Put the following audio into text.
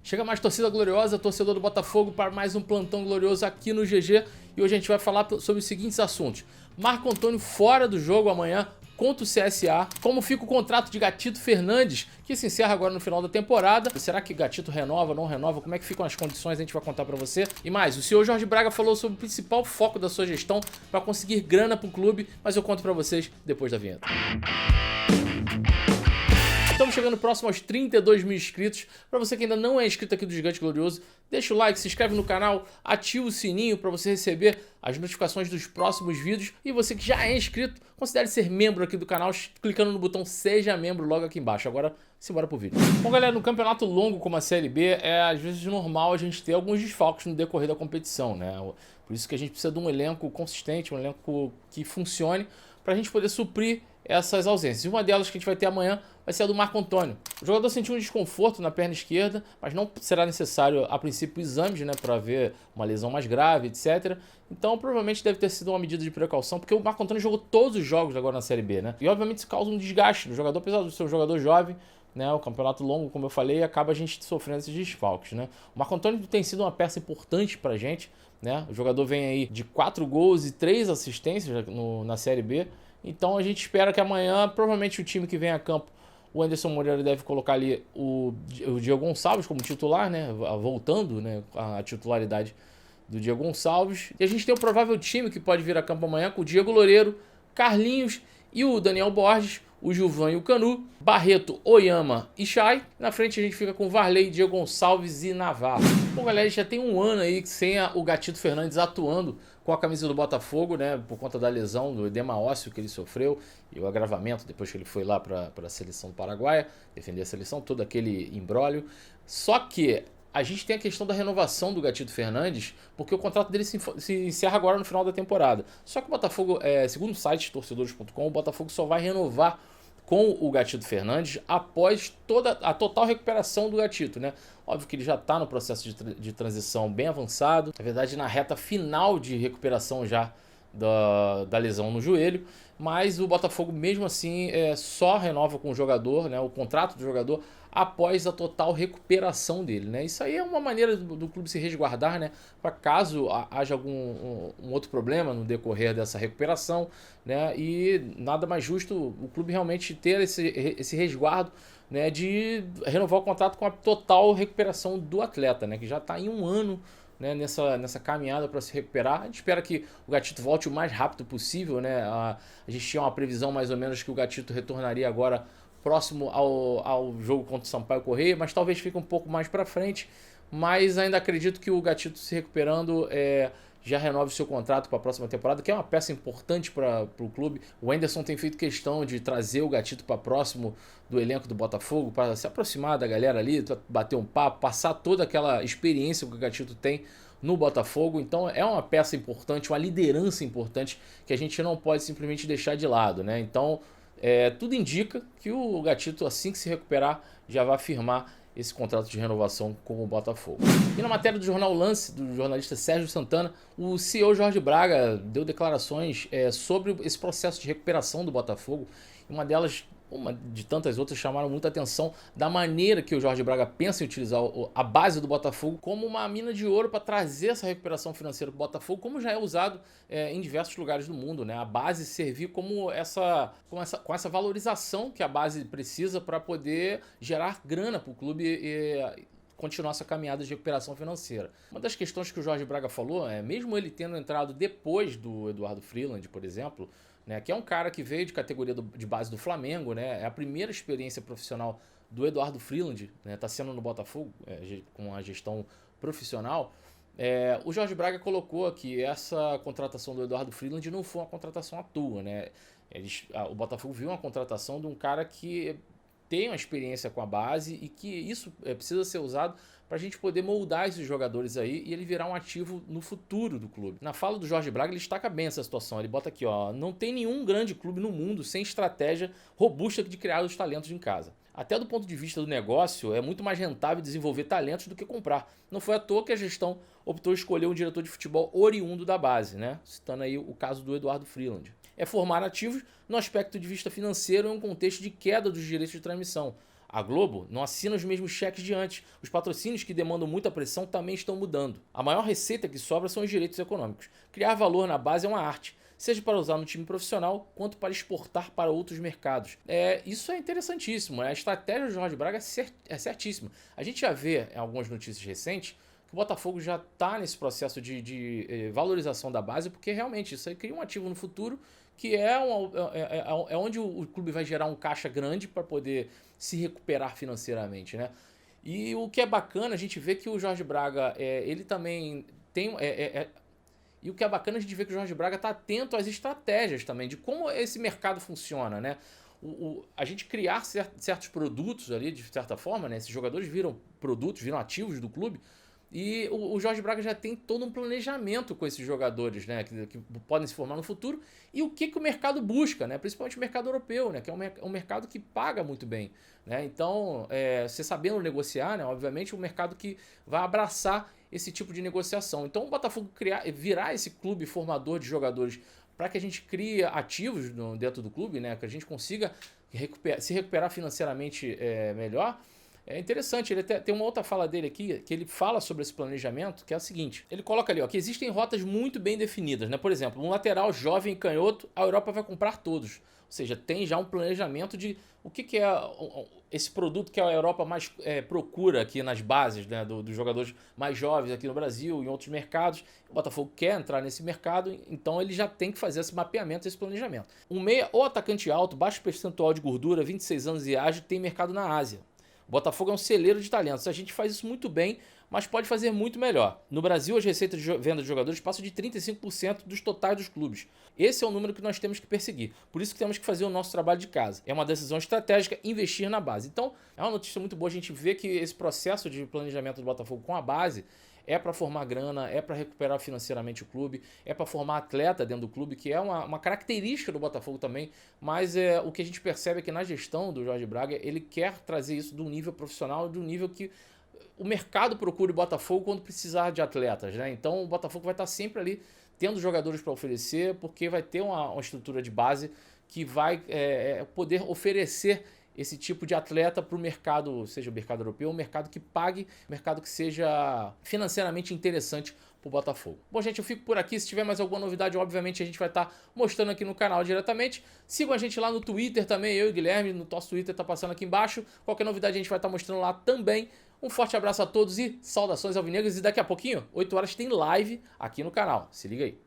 Chega mais torcida gloriosa, torcedor do Botafogo, para mais um plantão glorioso aqui no GG. E hoje a gente vai falar sobre os seguintes assuntos. Marco Antônio fora do jogo amanhã contra o CSA. Como fica o contrato de Gatito Fernandes, que se encerra agora no final da temporada. Será que Gatito renova, não renova? Como é que ficam as condições? A gente vai contar pra você. E mais, o senhor Jorge Braga falou sobre o principal foco da sua gestão para conseguir grana pro clube, mas eu conto pra vocês depois da vinheta. Estamos chegando próximo aos 32 mil inscritos. Para você que ainda não é inscrito aqui do Gigante Glorioso, deixa o like, se inscreve no canal, ativa o sininho para você receber as notificações dos próximos vídeos. E você que já é inscrito, considere ser membro aqui do canal, clicando no botão Seja Membro logo aqui embaixo. Agora, simbora pro vídeo. Bom, galera, no campeonato longo como a Série B, é às vezes normal a gente ter alguns desfalques no decorrer da competição, né? Por isso que a gente precisa de um elenco consistente, um elenco que funcione, para a gente poder suprir essas ausências. E uma delas que a gente vai ter amanhã vai ser a do Marco Antônio. O jogador sentiu um desconforto na perna esquerda, mas não será necessário, a princípio, exames, né, para ver uma lesão mais grave, etc. Então, provavelmente deve ter sido uma medida de precaução, porque o Marco Antônio jogou todos os jogos agora na Série B, né? E, obviamente, isso causa um desgaste no jogador, apesar de ser um jogador jovem, né? O campeonato longo, como eu falei, acaba a gente sofrendo esses desfalques, né? O Marco Antônio tem sido uma peça importante pra gente, né? O jogador vem aí de 4 gols e 3 assistências na Série B. Então a gente espera que amanhã, provavelmente o time que vem a campo, o Anderson Moreira deve colocar ali o Diego Gonçalves como titular, né? Voltando, né, a titularidade do Diego Gonçalves. E a gente tem o provável time que pode vir a campo amanhã com o Diego Loureiro, Carlinhos e o Daniel Borges, o Gilvan e o Canu, Barreto, Oyama e Chay. Na frente a gente fica com Varley, Diego Gonçalves e Navarro. Bom, galera, já tem um ano aí sem o Gatito Fernandes atuando com a camisa do Botafogo, né, por conta da lesão, do edema ósseo que ele sofreu e o agravamento depois que ele foi lá para a seleção paraguaia, defender a seleção, todo aquele imbróglio. Só que a gente tem a questão da renovação do Gatito Fernandes, porque o contrato dele se encerra agora no final da temporada. Só que o Botafogo, segundo o site torcedores.com, o Botafogo só vai renovar com o Gatito Fernandes após toda a total recuperação do Gatito, né? Óbvio que ele já está no processo de transição bem avançado, na verdade na reta final de recuperação já da lesão no joelho, mas o Botafogo mesmo assim só renova com o jogador, né, o contrato do jogador, após a total recuperação dele, né? Isso aí é uma maneira do clube se resguardar, né, para caso haja algum um outro problema no decorrer dessa recuperação, né? E nada mais justo o clube realmente ter esse resguardo, né, de renovar o contrato com a total recuperação do atleta, né, que já está em um ano, né, nessa caminhada para se recuperar. A gente espera que o Gatito volte o mais rápido possível, né? A gente tinha uma previsão mais ou menos que o Gatito retornaria agora próximo ao jogo contra o Sampaio Corrêa, mas talvez fique um pouco mais para frente. Mas ainda acredito que o Gatito se recuperando já renove o seu contrato para a próxima temporada, que é uma peça importante para o clube. O Anderson tem feito questão de trazer o Gatito para próximo do elenco do Botafogo, para se aproximar da galera ali, bater um papo, passar toda aquela experiência que o Gatito tem no Botafogo. Então é uma peça importante, uma liderança importante que a gente não pode simplesmente deixar de lado, né? Então tudo indica que o Gatito, assim que se recuperar, já vai firmar esse contrato de renovação com o Botafogo. E na matéria do jornal Lance, do jornalista Sérgio Santana, o CEO Jorge Braga deu declarações sobre esse processo de recuperação do Botafogo. Uma delas, uma de tantas outras, chamaram muita atenção da maneira que o Jorge Braga pensa em utilizar a base do Botafogo como uma mina de ouro para trazer essa recuperação financeira para o Botafogo, como já é usado em diversos lugares do mundo, né? A base servir como com essa valorização que a base precisa para poder gerar grana para o clube e continuar essa caminhada de recuperação financeira. Uma das questões que o Jorge Braga falou, mesmo ele tendo entrado depois do Eduardo Freeland, por exemplo, né, que é um cara que veio de categoria de base do Flamengo, né, é a primeira experiência profissional do Eduardo Freeland, né, tá sendo no Botafogo, com a gestão profissional. O Jorge Braga colocou que essa contratação do Eduardo Freeland não foi uma contratação à toa, né? O Botafogo viu uma contratação de um cara que tem uma experiência com a base e que isso precisa ser usado para a gente poder moldar esses jogadores aí e ele virar um ativo no futuro do clube. Na fala do Jorge Braga, ele destaca bem essa situação. Ele bota aqui, ó, não tem nenhum grande clube no mundo sem estratégia robusta de criar os talentos em casa. Até do ponto de vista do negócio, é muito mais rentável desenvolver talentos do que comprar. Não foi à toa que a gestão optou escolher um diretor de futebol oriundo da base, né? Citando aí o caso do Eduardo Freeland. É formar ativos no aspecto de vista financeiro em um contexto de queda dos direitos de transmissão. A Globo não assina os mesmos cheques de antes. Os patrocínios que demandam muita pressão também estão mudando. A maior receita que sobra são os direitos econômicos. Criar valor na base é uma arte, seja para usar no time profissional, quanto para exportar para outros mercados. Isso é interessantíssimo, né? A estratégia do Jorge Braga é certíssima. A gente já vê em algumas notícias recentes que o Botafogo já está nesse processo de valorização da base, porque realmente isso aí cria um ativo no futuro que é onde o clube vai gerar um caixa grande para poder se recuperar financeiramente, né? E o que é bacana, a gente vê que o Jorge Braga, ele também tem... E o que é bacana a gente ver que o Jorge Braga está atento às estratégias também, de como esse mercado funciona, né? A gente criar certos produtos ali, de certa forma, né? Esses jogadores viram produtos, viram ativos do clube, e o Jorge Braga já tem todo um planejamento com esses jogadores, né? Que podem se formar no futuro. E o que o mercado busca, né? Principalmente o mercado europeu, né? Que é um mercado que paga muito bem, né? Então, você sabendo negociar, né? Obviamente, um mercado que vai abraçar esse tipo de negociação. Então, o Botafogo virar esse clube formador de jogadores para que a gente crie ativos dentro do clube, né? Que a gente consiga se recuperar financeiramente melhor. É interessante, ele tem uma outra fala dele aqui, que ele fala sobre esse planejamento, que é o seguinte, ele coloca ali, ó, que existem rotas muito bem definidas, né? Por exemplo, um lateral jovem e canhoto, a Europa vai comprar todos. Ou seja, tem já um planejamento de o que é esse produto que a Europa mais procura aqui nas bases, né, dos jogadores mais jovens aqui no Brasil e em outros mercados. O Botafogo quer entrar nesse mercado, então ele já tem que fazer esse mapeamento, esse planejamento. Um meia ou atacante alto, baixo percentual de gordura, 26 anos e ágil, tem mercado na Ásia. O Botafogo é um celeiro de talentos. A gente faz isso muito bem, mas pode fazer muito melhor. No Brasil, as receitas de venda de jogadores passam de 35% dos totais dos clubes. Esse é o número que nós temos que perseguir. Por isso que temos que fazer o nosso trabalho de casa. É uma decisão estratégica investir na base. Então, é uma notícia muito boa a gente ver que esse processo de planejamento do Botafogo com a base é para formar grana, é para recuperar financeiramente o clube, é para formar atleta dentro do clube, que é uma característica do Botafogo também, mas o que a gente percebe é que na gestão do Jorge Braga, ele quer trazer isso de um nível profissional, de um nível que o mercado procura o Botafogo quando precisar de atletas, né? Então o Botafogo vai estar sempre ali tendo jogadores para oferecer, porque vai ter uma estrutura de base que vai poder oferecer esse tipo de atleta para o mercado, seja o mercado europeu, um mercado que pague, um mercado que seja financeiramente interessante para o Botafogo. Bom, gente, eu fico por aqui. Se tiver mais alguma novidade, obviamente a gente vai estar mostrando aqui no canal diretamente. Sigam a gente lá no Twitter também, eu e o Guilherme, no nosso Twitter está passando aqui embaixo. Qualquer novidade a gente vai estar mostrando lá também. Um forte abraço a todos e saudações alvinegras. E daqui a pouquinho, 8 horas, tem live aqui no canal. Se liga aí.